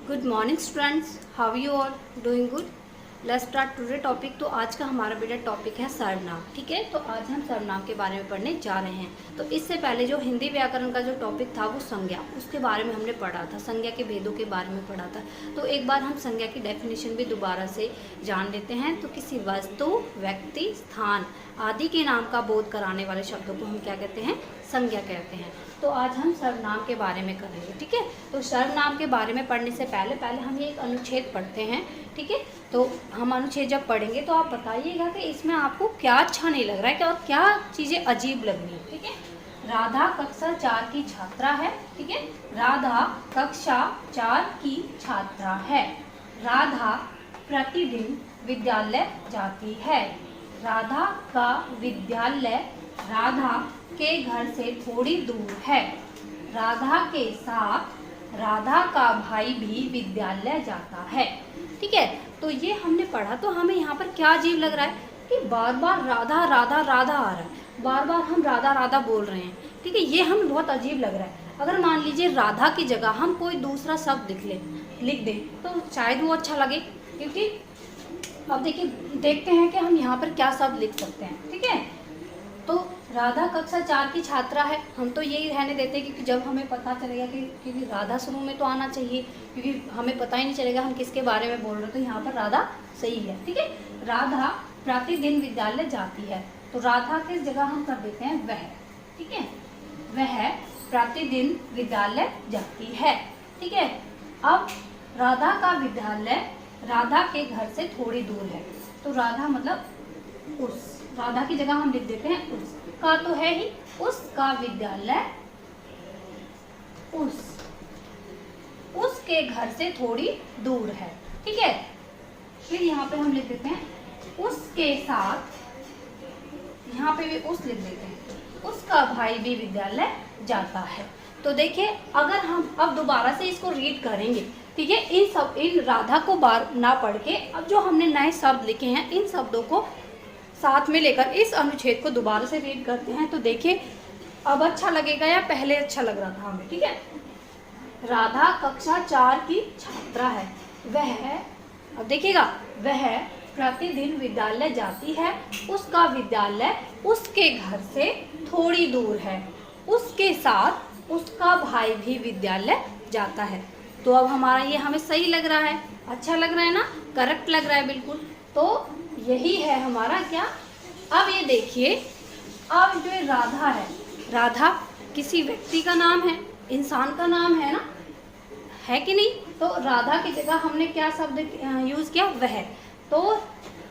Good morning students, how you all doing good. Let's start today topic. तो आज का हमारा बेटा टॉपिक है सर्वनाम। ठीक है, तो आज हम सर्वनाम के बारे में पढ़ने जा रहे हैं। तो इससे पहले जो हिंदी व्याकरण का जो टॉपिक था वो संज्ञा, उसके बारे में हमने पढ़ा था, संज्ञा के भेदों के बारे में पढ़ा था। तो एक बार हम संज्ञा की डेफिनेशन भी दोबारा से जान लेते हैं। तो किसी वस्तु, व्यक्ति, स्थान आदि के नाम का बोध कराने वाले शब्दों को हम क्या कहते हैं? संज्ञा कहते हैं। तो आज हम सर्वनाम के बारे में करेंगे। ठीक है, तो सर्वनाम के बारे में पढ़ने से पहले हम ये एक अनुच्छेद पढ़ते हैं। ठीक है, तो हम अनुच्छेद जब पढ़ेंगे तो आप बताइएगा कि इसमें आपको क्या अच्छा नहीं लग रहा है, क्या और क्या चीज़ें अजीब लग रही है। ठीक है, राधा कक्षा 4 की छात्रा है। ठीक है, राधा कक्षा 4 की छात्रा है। राधा प्रतिदिन विद्यालय जाती है। राधा का विद्यालय राधा के घर से थोड़ी दूर है। राधा के साथ राधा का भाई भी विद्यालय जाता है। ठीक है, तो ये हमने पढ़ा। तो हमें यहाँ पर क्या अजीब लग रहा है कि बार बार राधा राधा राधा आ रहा है, बार बार हम राधा राधा बोल रहे हैं। ठीक है, ये हमें बहुत अजीब लग रहा है। अगर मान लीजिए राधा की जगह हम कोई दूसरा शब्द लिख दें तो शायद वो अच्छा लगे। क्योंकि अब देखिए, देखते हैं कि हम यहाँ पर क्या शब्द लिख सकते हैं। ठीक है, तो राधा कक्षा 4 की छात्रा है, हम तो यही रहने देते हैं क्योंकि जब हमें पता चलेगा कि क्योंकि राधा शुरू में तो आना चाहिए, क्योंकि हमें पता ही नहीं चलेगा हम किसके बारे में बोल रहे हैं। तो यहाँ पर राधा सही है। ठीक है, राधा प्रतिदिन विद्यालय जाती है, तो राधा किस जगह हम कर देते हैं वह। ठीक है, वह प्रतिदिन विद्यालय जाती है। ठीक है, अब राधा का विद्यालय राधा के घर से थोड़ी दूर है, तो राधा मतलब उस, राधा की जगह हम लिख देते हैं उस का, तो है ही उसका विद्यालय उसके घर से थोड़ी दूर है। ठीक है, फिर यहाँ पे हम लिख देते हैं उसके साथ, यहाँ पे भी उस लिख देते हैं, उसका भाई भी विद्यालय जाता है। तो देखिए, अगर हम अब दोबारा से इसको रीड करेंगे, ठीक है, इन राधा को बार ना पढ़ के अब जो हमने नए शब्द लिखे हैं इन शब्दों को साथ में लेकर इस अनुच्छेद को दोबारा से रीड करते हैं। तो देखिए अब अच्छा लगेगा या पहले अच्छा लग रहा था हमें। ठीक है, राधा कक्षा 4 की छात्रा है। वह, अब देखिएगा, वह प्रतिदिन विद्यालय जाती है। उसका विद्यालय उसके घर से थोड़ी दूर है। उसके साथ उसका भाई भी विद्यालय जाता है। तो अब हमारा ये हमें सही लग रहा है, अच्छा लग रहा है ना, करेक्ट लग रहा है बिल्कुल। तो यही है हमारा क्या। अब ये देखिए, अब जो राधा है, राधा किसी व्यक्ति का नाम है, इंसान का नाम है ना, है कि नहीं। तो राधा की जगह हमने क्या शब्द यूज किया? वह। तो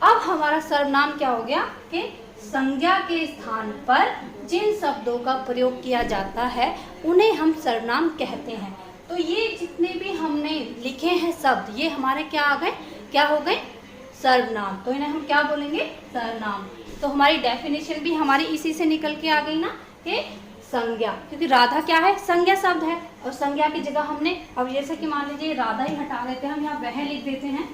अब हमारा सर्वनाम क्या हो गया कि संज्ञा के स्थान पर जिन शब्दों का प्रयोग किया जाता है उन्हें हम सर्वनाम कहते हैं। तो ये जितने भी हमने लिखे हैं शब्द, ये हमारे क्या आ गए, क्या हो गए? सर्वनाम। तो इन्हें हम क्या बोलेंगे? सर्वनाम। तो हमारी डेफिनेशन भी हमारी इसी से निकल के आ गई ना कि संज्ञा, क्योंकि राधा क्या है? संज्ञा शब्द है। और संज्ञा की जगह हमने, अब जैसे कि मान लीजिए राधा ही हटा देते हैं, हम यहाँ वह लिख देते हैं।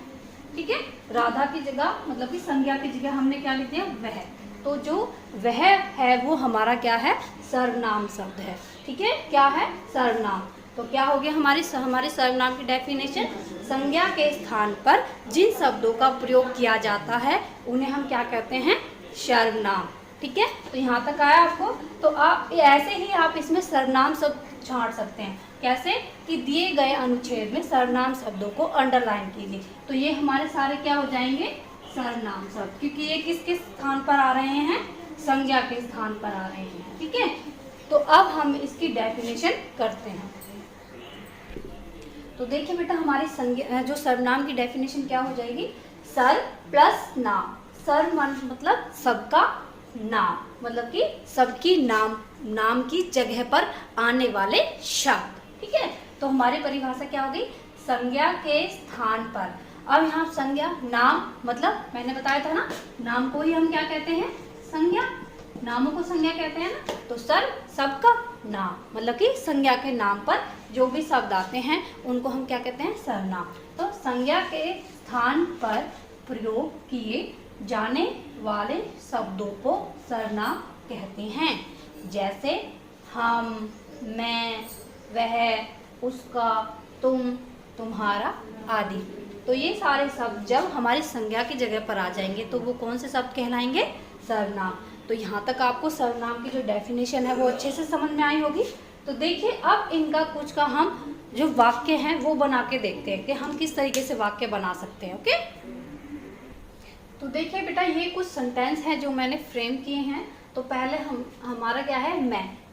ठीक है, राधा की जगह मतलब कि संज्ञा की जगह हमने क्या लिख दिया? वह। तो जो वह है वो हमारा क्या है? सर्वनाम शब्द है। ठीक है, क्या है? सर्वनाम। तो क्या हो गया हमारे सर्वनाम की डेफिनेशन? संज्ञा के स्थान पर जिन शब्दों का प्रयोग किया जाता है उन्हें हम क्या कहते हैं? सर्वनाम। ठीक है, तो यहाँ तक आया आपको। तो आप ऐसे ही आप इसमें सर्वनाम शब्द छांट सकते हैं। कैसे? कि दिए गए अनुच्छेद में सर्वनाम शब्दों को अंडरलाइन कीजिए, तो ये हमारे सारे क्या हो जाएंगे? सर्वनाम शब्द, क्योंकि ये किसके स्थान पर आ रहे हैं? संज्ञा के स्थान पर आ रहे हैं। ठीक है, तो अब हम इसकी डेफिनेशन करते हैं। तो देखिए बेटा, हमारी संज्ञा जो सर्वनाम की डेफिनेशन क्या हो जाएगी? सर प्लस नाम। सर मतलब सबका, नाम मतलब कि सबकी नाम की जगह पर आने वाले शब्द। ठीक है, तो हमारी परिभाषा क्या होगी? संज्ञा के स्थान पर। अब यहाँ संज्ञा, नाम मतलब मैंने बताया था ना, नाम को ही हम क्या कहते हैं? संज्ञा। नामों को संज्ञा कहते हैं ना। तो सर सबका नाम मतलब कि संज्ञा के नाम पर जो भी शब्द आते हैं उनको हम क्या कहते हैं? सर्वनाम। तो संज्ञा के स्थान पर प्रयोग किए जाने वाले शब्दों को सर्वनाम कहते हैं। जैसे हम, मैं, वह, उसका, तुम, तुम्हारा आदि। तो ये सारे शब्द जब हमारी संज्ञा की जगह पर आ जाएंगे तो वो कौन से शब्द कहलाएंगे? सर्वनाम। तो यहाँ तक आपको सर्वनाम की जो डेफिनेशन है वो अच्छे से समझ में आई होगी। तो देखिए अब इनका कुछ का हम जो वाक्य हैं वो बना के देखते हैं कि हम किस तरीके से वाक्य बना सकते हैं। ओके, तो देखिए बेटा ये कुछ सेंटेंस हैं जो मैंने फ्रेम किए हैं। तो पहले हमारा क्या है?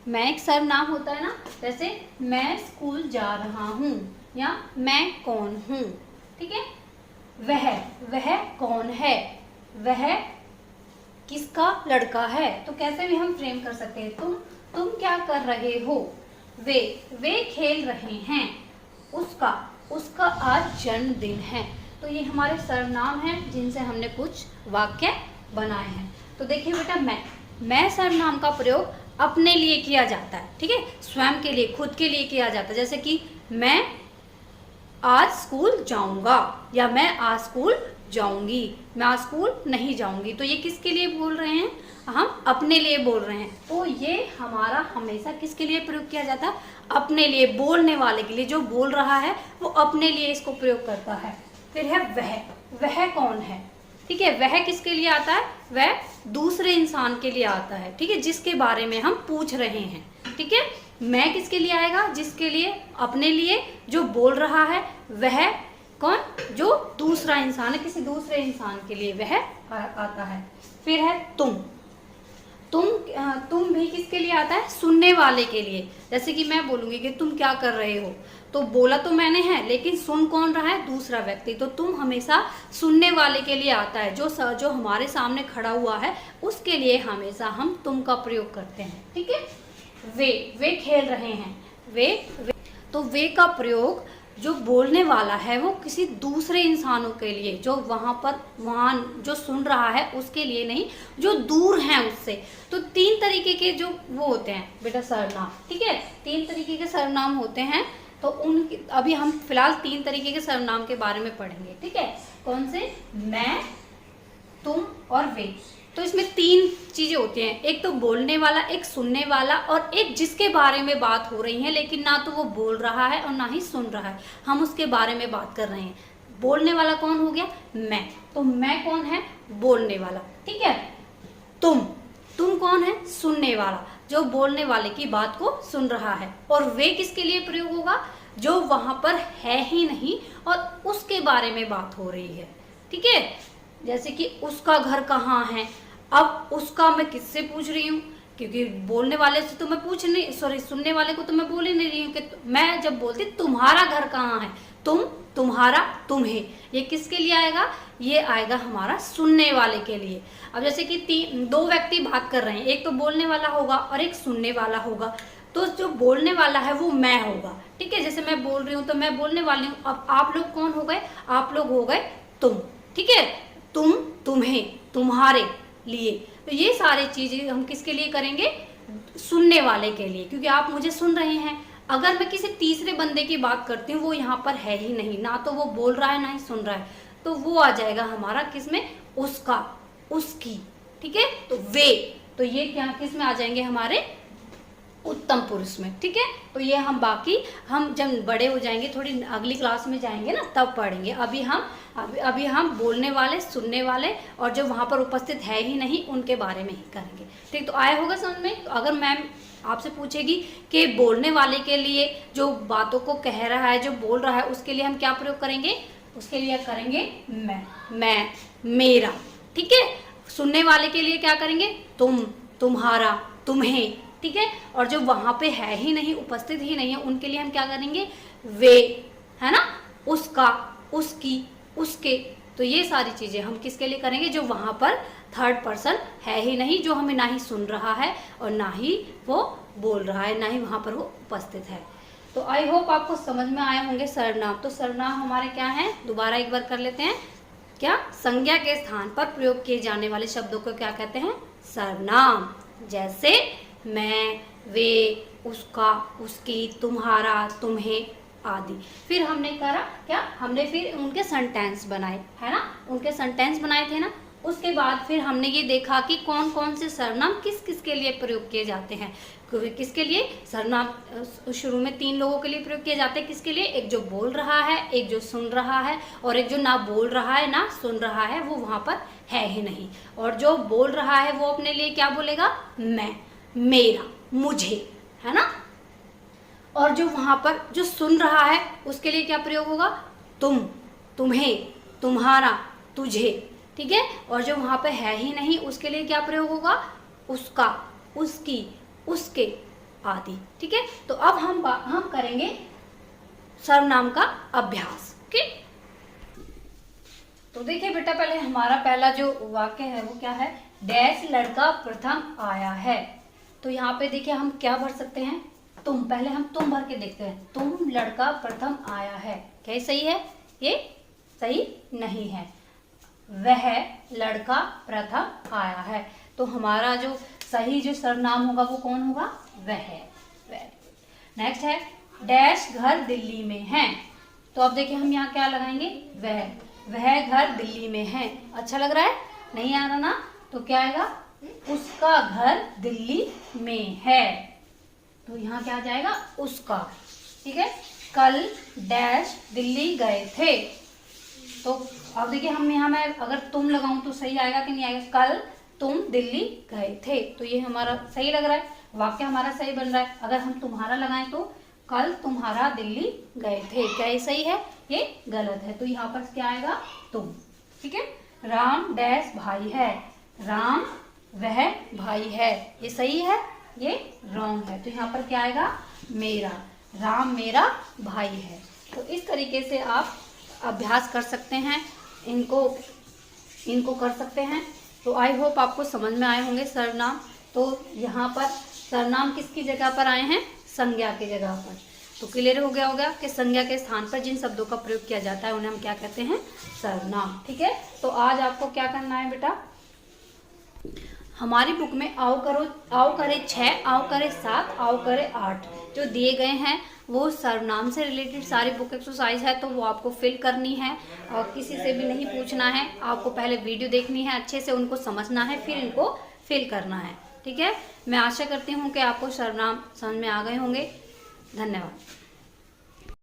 मैं एक सर्वनाम होता है ना, जैसे मैं स्कूल जा रहा हूँ या मैं कौन हूँ। ठीक है, वह कौन है, वह किसका लड़का है। तो कैसे भी हम फ्रेम कर सकते हैं। तुम क्या कर रहे हो, वे खेल रहे हैं, उसका आज जन्मदिन है। तो ये हमारे सर्वनाम हैं जिनसे हमने कुछ वाक्य बनाए हैं। तो देखिए बेटा मैं सर्वनाम का प्रयोग अपने लिए किया जाता है। ठीक है, स्वयं के लिए, खुद के लिए किया जाता है। जैसे कि मैं आज स्कूल जाऊंगा या मैं आज स्कूल जाऊंगी, मैं आज स्कूल नहीं जाऊंगी। तो ये किसके लिए बोल रहे हैं? हम अपने लिए बोल रहे हैं। तो ये हमारा हमेशा किसके लिए प्रयोग किया जाता है? अपने लिए, बोलने वाले के लिए। जो बोल रहा है वो अपने लिए इसको प्रयोग करता है। फिर है वह कौन है। ठीक है, वह किसके लिए आता है? वह दूसरे इंसान के लिए आता है। ठीक है, जिसके बारे में हम पूछ रहे हैं। ठीक है, मैं किसके लिए आएगा? जिसके लिए, अपने लिए। जो बोल रहा है वह कौन? जो दूसरा इंसान है, किसी दूसरे इंसान के लिए वह आता है। फिर है तुम भी किसके लिए आता है? सुनने वाले के लिए। जैसे कि मैं बोलूंगी कि तुम क्या कर रहे हो, तो बोला तो मैंने है लेकिन सुन कौन रहा है? दूसरा व्यक्ति। तो तुम हमेशा सुनने वाले के लिए आता है। जो हमारे सामने खड़ा हुआ है उसके लिए हमेशा हम तुम का प्रयोग करते हैं। ठीक है, वे खेल रहे हैं, तो वे का प्रयोग जो बोलने वाला है वो किसी दूसरे इंसानों के लिए, जो वहाँ जो सुन रहा है उसके लिए नहीं, जो दूर हैं उससे। तो 3 तरीके के जो वो होते हैं बेटा सर्वनाम। ठीक है, 3 तरीके के सर्वनाम होते हैं। तो अभी हम फिलहाल 3 तरीके के सर्वनाम के बारे में पढ़ेंगे। ठीक है, कौन से? मैं, तुम और वे। तो इसमें 3 चीजें होती हैं, एक तो बोलने वाला, एक सुनने वाला और एक जिसके बारे में बात हो रही है लेकिन ना तो वो बोल रहा है और ना ही सुन रहा है, हम उसके बारे में बात कर रहे हैं। बोलने वाला कौन हो गया? मैं। तो मैं कौन है? बोलने वाला। ठीक है, तुम कौन है? सुनने वाला, जो बोलने वाले की बात को सुन रहा है। और वे किसके लिए प्रयोग होगा? जो वहां पर है ही नहीं और उसके बारे में बात हो रही है। ठीक है, जैसे कि उसका घर कहाँ है। अब उसका मैं किससे पूछ रही हूँ? क्योंकि बोलने वाले से तो मैं पूछ नहीं, सुनने वाले को तो मैं बोल ही नहीं रही हूँ कि मैं जब बोलती तुम्हारा घर कहाँ है, तुम्हारा, तुम्हें, ये किसके लिए आएगा? ये आएगा हमारा सुनने वाले के लिए। अब जैसे कि 2 व्यक्ति बात कर रहे हैं, एक तो बोलने वाला होगा और एक सुनने वाला होगा। तो जो बोलने वाला है वो मैं होगा। ठीक है, जैसे मैं बोल रही हूँ तो मैं बोलने वाली हूँ। अब आप लोग कौन हो गए? आप लोग हो गए तुम। ठीक है, तुम्हें, तुम्हारे लिए। तो ये सारी चीजें हम किसके लिए करेंगे? सुनने वाले के लिए, क्योंकि आप मुझे सुन रहे हैं। अगर मैं किसी तीसरे बंदे की बात करती हूँ, वो यहाँ पर है ही नहीं, ना तो वो बोल रहा है ना ही सुन रहा है, तो वो आ जाएगा हमारा किसमें? उसका, उसकी। ठीक है, तो वे, तो ये क्या किस में आ जाएंगे? हमारे उत्तम पुरुष में। ठीक है, तो ये हम जब बड़े हो जाएंगे, थोड़ी अगली क्लास में जाएंगे ना, तब पढ़ेंगे। अभी हम बोलने वाले, सुनने वाले और जो वहाँ पर उपस्थित है ही नहीं उनके बारे में ही करेंगे। ठीक, तो आया होगा समझ में? तो अगर मैम आपसे पूछेगी कि बोलने वाले के लिए, जो बातों को कह रहा है, जो बोल रहा है, उसके लिए हम क्या प्रयोग करेंगे? उसके लिए करेंगे मैं, मेरा। ठीक है, सुनने वाले के लिए क्या करेंगे? तुम, तुम्हारा, तुम्हें। ठीक है, और जो वहां पे है ही नहीं, उपस्थित ही नहीं है, उनके लिए हम क्या करेंगे? वे, है ना, उसका, उसकी, उसके। तो ये सारी चीजें हम किसके लिए करेंगे? जो वहां पर थर्ड पर्सन है ही नहीं, जो हमें ना ही सुन रहा है और ना ही वो बोल रहा है, ना ही वहां पर वो उपस्थित है। तो आई होप आपको समझ में आए होंगे सर्वनाम। तो सर्वनाम हमारे क्या है? दोबारा एक बार कर लेते हैं। क्या? संज्ञा के स्थान पर प्रयोग किए जाने वाले शब्दों को क्या कहते हैं? सर्वनाम। जैसे मैं, वे, उसका, उसकी, तुम्हारा, तुम्हें आदि। फिर हमने करा क्या? हमने फिर उनके सेंटेंस बनाए, है ना, उनके सेंटेंस बनाए थे ना। उसके बाद फिर हमने ये देखा कि कौन कौन से सर्वनाम किस किस के लिए प्रयोग किए जाते हैं। किसके लिए सर्वनाम शुरू में 3 लोगों के लिए प्रयोग किए जाते हैं। किसके लिए? एक जो बोल रहा है, एक जो सुन रहा है, और एक जो ना बोल रहा है ना सुन रहा है, वो वहां पर है ही नहीं। और जो बोल रहा है वो अपने लिए क्या बोलेगा? मैं, मेरा, मुझे, है ना। और जो वहां पर जो सुन रहा है उसके लिए क्या प्रयोग होगा? तुम, तुम्हें, तुम्हारा, तुझे, ठीक है। और जो वहां पे है ही नहीं उसके लिए क्या प्रयोग होगा? उसका, उसकी, उसके आदि, ठीक है। तो अब हम करेंगे सर्वनाम का अभ्यास, ठीक। तो देखिए बेटा, पहले हमारा पहला जो वाक्य है वो क्या है? डैश लड़का प्रथम आया है। तो यहाँ पे देखिए हम क्या भर सकते हैं? तुम। पहले हम तुम भर के देखते हैं। तुम लड़का प्रथम आया है, क्या ये सही है? ये सही नहीं है। वह लड़का प्रथम आया है। तो हमारा जो सही जो सर्वनाम होगा वो कौन होगा? वह। नेक्स्ट है डैश घर दिल्ली में है। तो अब देखिए हम यहाँ क्या लगाएंगे? वह घर दिल्ली में है। अच्छा लग रहा है? नहीं आ रहा ना? तो क्या आएगा? उसका घर दिल्ली में है। तो यहाँ क्या आ जाएगा? उसका, ठीक है। कल डैश दिल्ली गए थे। तो अब देखिए हम यहाँ मैं अगर तुम लगाऊं तो सही आएगा कि नहीं आएगा? कल तुम दिल्ली गए थे। तो ये हमारा सही लग रहा है, वाक्य हमारा सही बन रहा है। अगर हम तुम्हारा लगाएं तो कल तुम्हारा दिल्ली गए थे, क्या ये सही है? ये गलत है। तो यहाँ पर क्या आएगा? तुम, ठीक है। राम डैश भाई है। राम वह भाई है, ये सही है? ये रॉन्ग है। तो यहाँ पर क्या आएगा? मेरा। राम मेरा भाई है। तो इस तरीके से आप अभ्यास कर सकते हैं, इनको कर सकते हैं। तो आई होप आपको समझ में आए होंगे सर्वनाम। तो यहाँ पर सर्वनाम किसकी जगह पर आए हैं? संज्ञा की जगह पर। तो क्लियर हो गया होगा कि संज्ञा के स्थान पर जिन शब्दों का प्रयोग किया जाता है उन्हें हम क्या कहते हैं? सर्वनाम, ठीक है। तो आज आपको क्या करना है बेटा? हमारी बुक में आओ करे 6, आओ करे 7, आओ करे 8 जो दिए गए हैं वो सर्वनाम से रिलेटेड सारी बुक एक्सरसाइज है। तो वो आपको फिल करनी है और किसी से भी नहीं पूछना है। आपको पहले वीडियो देखनी है, अच्छे से उनको समझना है, फिर इनको फिल करना है, ठीक है। मैं आशा करती हूँ कि आपको सर्वनाम समझ में आ गए होंगे। धन्यवाद।